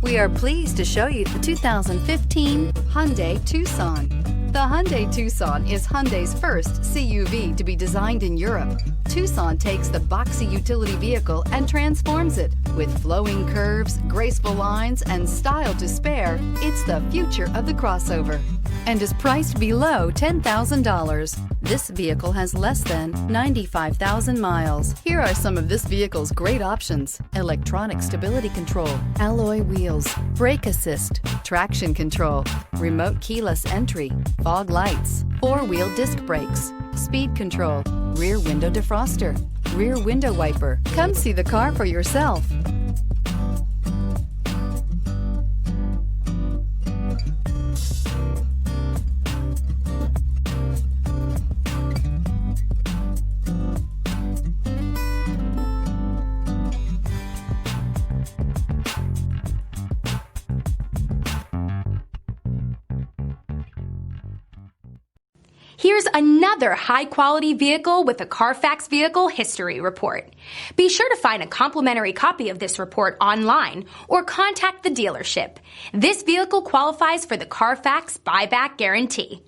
We are pleased to show you the 2015 Hyundai Tucson. The Hyundai Tucson is Hyundai's first CUV to be designed in Europe. Tucson takes the boxy utility vehicle and transforms it. With flowing curves, graceful lines, and style to spare, it's the future of the crossover and is priced below $10,000. This vehicle has less than 95,000 miles. Here are some of this vehicle's great options: electronic stability control, alloy wheels, brake assist, traction control, remote keyless entry, fog lights, four-wheel disc brakes, speed control, rear window defroster, rear window wiper. Come see the car for yourself. Here's another high-quality vehicle with a Carfax Vehicle History Report. Be sure to find a complimentary copy of this report online or contact the dealership. This vehicle qualifies for the Carfax Buyback Guarantee.